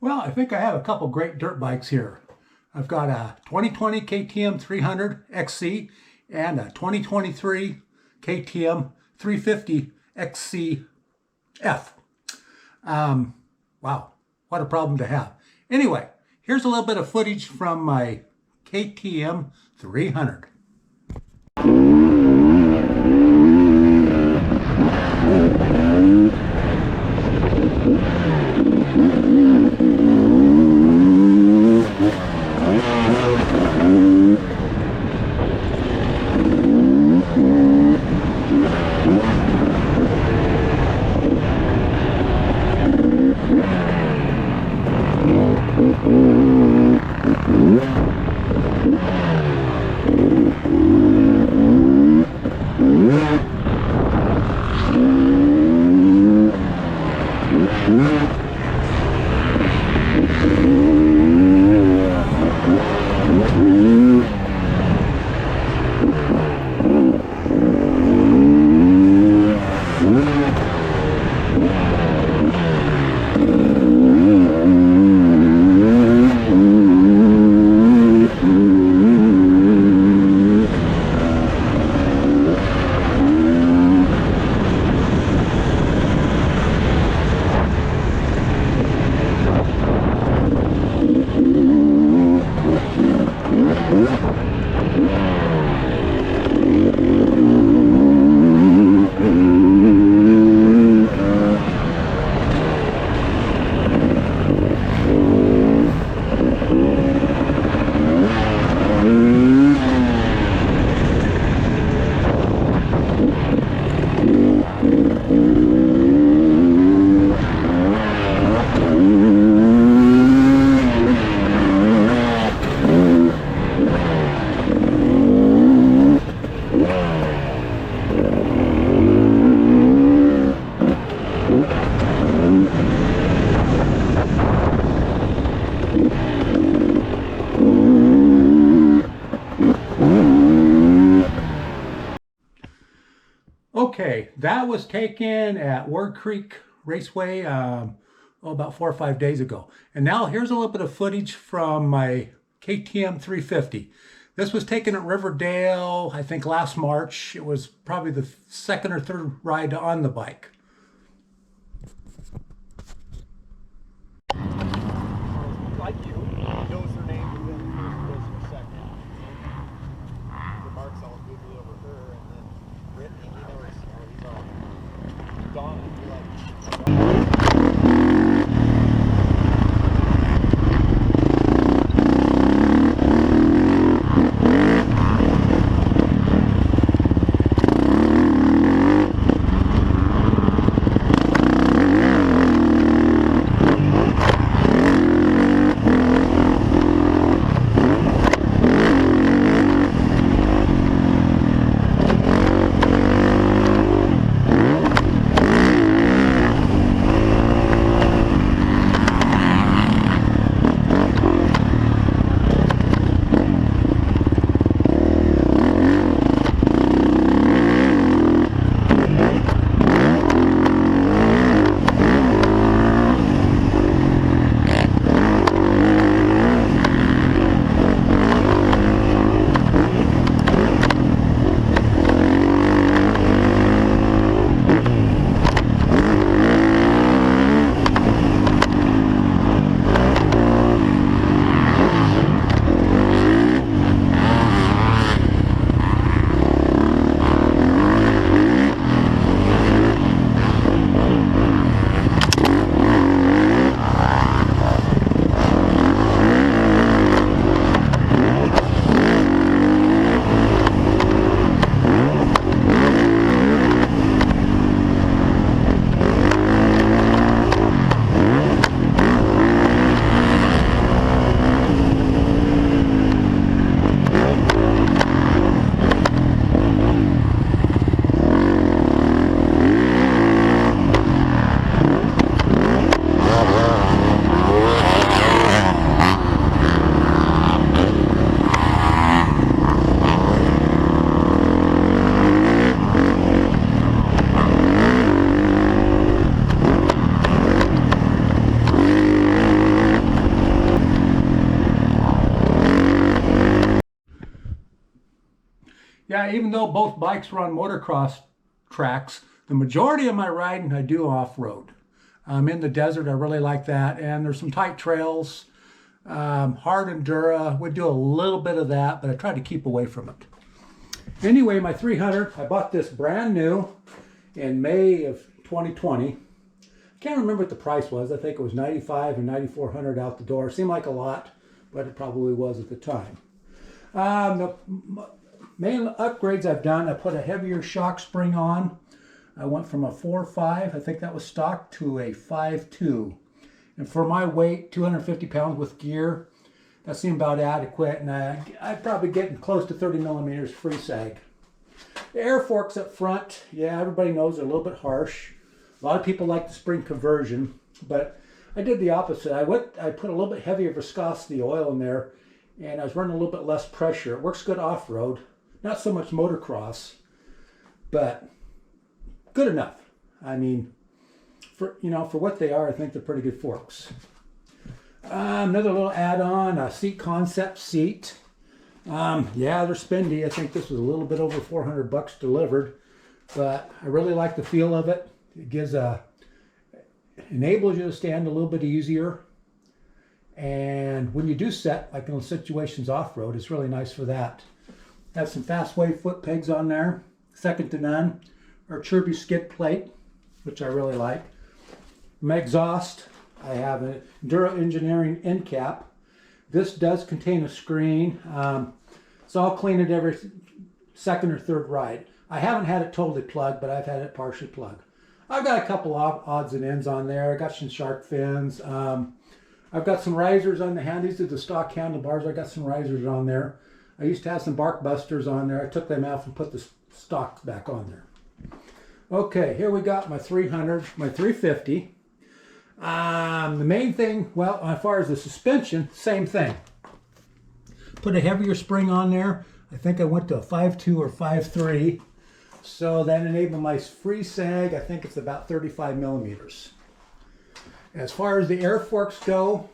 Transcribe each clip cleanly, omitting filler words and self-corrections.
Well, I think I have a couple great dirt bikes here. I've got a 2020 KTM 300 XC and a 2023 KTM 350 XCF. Wow, what a problem to have. Anyway, here's a little bit of footage from my KTM 300. Okay, that was taken at Ward Creek Raceway about 4 or 5 days ago. And now here's a little bit of footage from my KTM 350. This was taken at Riverdale, I think last March. It was probably the second or third ride on the bike. Like you, knows her name within the first person or second. Remarks all googly over her, and then Brittany, he knows, he's all Donna, he like. Yeah, even though both bikes were on motocross tracks, the majority of my riding I do off-road. In the desert, I really like that. And there's some tight trails, hard endura. We do a little bit of that, but I try to keep away from it. Anyway, my 300, I bought this brand new in May of 2020. I can't remember what the price was. I think it was $95 or $9,400 out the door. Seemed like a lot, but it probably was at the time. The main upgrades I've done, I put a heavier shock spring on. I went from a 4.5, I think that was stock, to a 5.2. And for my weight, 250 pounds with gear, that seemed about adequate. And I'd probably getting close to 30 millimeters free sag. The air forks up front, yeah, everybody knows they're a little bit harsh. A lot of people like the spring conversion, but I did the opposite. I put a little bit heavier viscosity oil in there, and I was running a little bit less pressure. It works good off-road, not so much motocross, but good enough. I mean, for what they are, I think they're pretty good forks. Another little add-on, a seat concept seat. Yeah, they're spendy. I think this was a little bit over $400 delivered, but I really like the feel of it. It enables you to stand a little bit easier. And when you do set, like in situations off-road, it's really nice for that. Have some fast wave foot pegs on there, second to none. Our Chirby skid plate, which I really like. My exhaust, I have an Enduro Engineering end cap. This does contain a screen, so I'll clean it every second or third ride. I haven't had it totally plugged, but I've had it partially plugged. I've got a couple of odds and ends on there. I got some shark fins. I've got some risers on the handies of the stock handlebars. I got some risers on there. I used to have some bark busters on there. I took them out and put the stock back on there. Okay, here we got my 300, my 350. The main thing, well, as far as the suspension, same thing. Put a heavier spring on there. I think I went to a 5.2 or 5.3. So that enabled my free sag. I think it's about 35 millimeters. As far as the air forks go,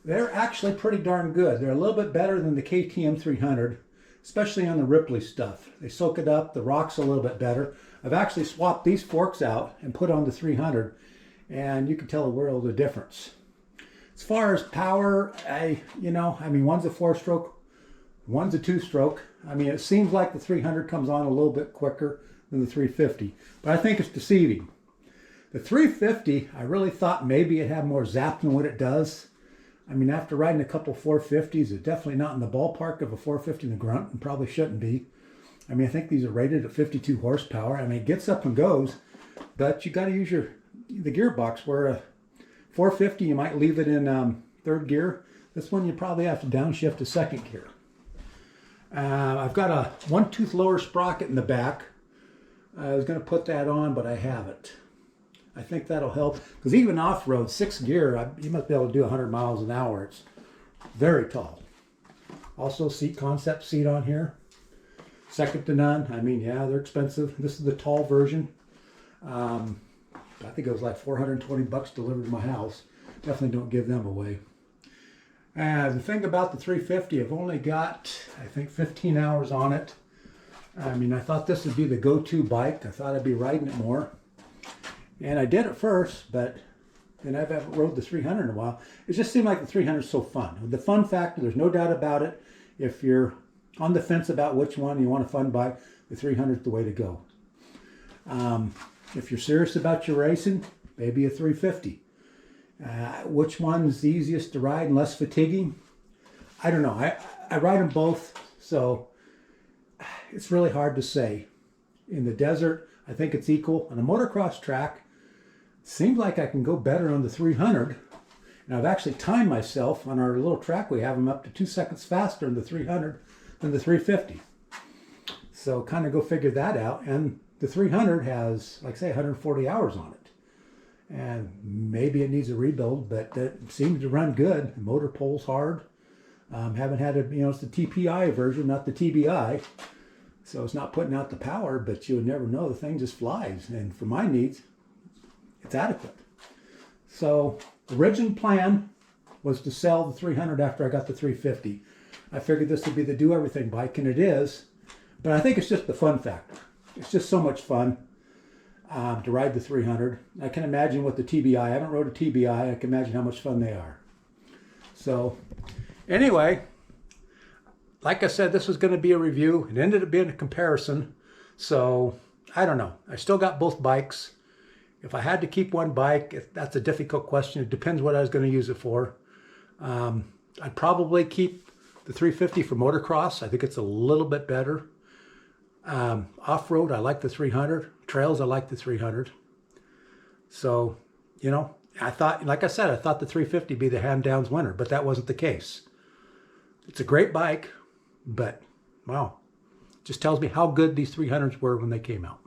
they're actually pretty darn good. They're a little bit better than the KTM 300, especially on the Ripley stuff. They soak it up. The rock's a little bit better. I've actually swapped these forks out and put on the 300, and you can tell a world of difference. As far as power, one's a 4-stroke, one's a 2-stroke. I mean, it seems like the 300 comes on a little bit quicker than the 350, but I think it's deceiving. The 350, I really thought maybe it had more zap than what it does. I mean, after riding a couple 450s, it's definitely not in the ballpark of a 450 in the grunt, and probably shouldn't be. I mean, I think these are rated at 52 horsepower. I mean, it gets up and goes, but you got to use the gearbox. Where a 450, you might leave it in third gear. This one, you probably have to downshift to second gear. I've got a 1-tooth lower sprocket in the back. I was going to put that on, but I haven't. I think that'll help, because even off-road, 6th gear, you must be able to do 100 miles an hour. It's very tall. Also, seat concept seat on here. Second to none. I mean, yeah, they're expensive. This is the tall version. I think it was like $420 delivered to my house. Definitely don't give them away. The thing about the 350, I've only got, I think, 15 hours on it. I mean, I thought this would be the go-to bike. I thought I'd be riding it more. And I did at first, but then I haven't rode the 300 in a while. It just seemed like the 300 is so fun. The fun factor, there's no doubt about it. If you're on the fence about which one you want a fun bike, the 300 is the way to go. If you're serious about your racing, maybe a 350. Which one's the easiest to ride and less fatiguing? I don't know. I ride them both, so it's really hard to say. In the desert, I think it's equal. On a motocross track, it seems like I can go better on the 300. And I've actually timed myself on our little track. We have them up to 2 seconds faster in the 300 than the 350. So kind of go figure that out. And the 300 has, like say, 140 hours on it. And maybe it needs a rebuild, but it seems to run good. The motor pulls hard. Haven't had it's the TPI version, not the TBI. So it's not putting out the power, but you would never know. The thing just flies. And for my needs, it's adequate. So the original plan was to sell the 300 after I got the 350. I figured this would be the do-everything bike, and it is. But I think it's just the fun factor. It's just so much fun to ride the 300. I can imagine with the TBI. I haven't rode a TBI. I can imagine how much fun they are. So anyway, like I said, this was going to be a review. It ended up being a comparison. So I don't know. I still got both bikes. If I had to keep one bike, that's a difficult question. It depends what I was going to use it for. I'd probably keep the 350 for motocross. I think it's a little bit better. Off-road, I like the 300. Trails, I like the 300. So, you know, I thought, like I said, I thought the 350 would be the hand-downs winner, but that wasn't the case. It's a great bike, but, wow, just tells me how good these 300s were when they came out.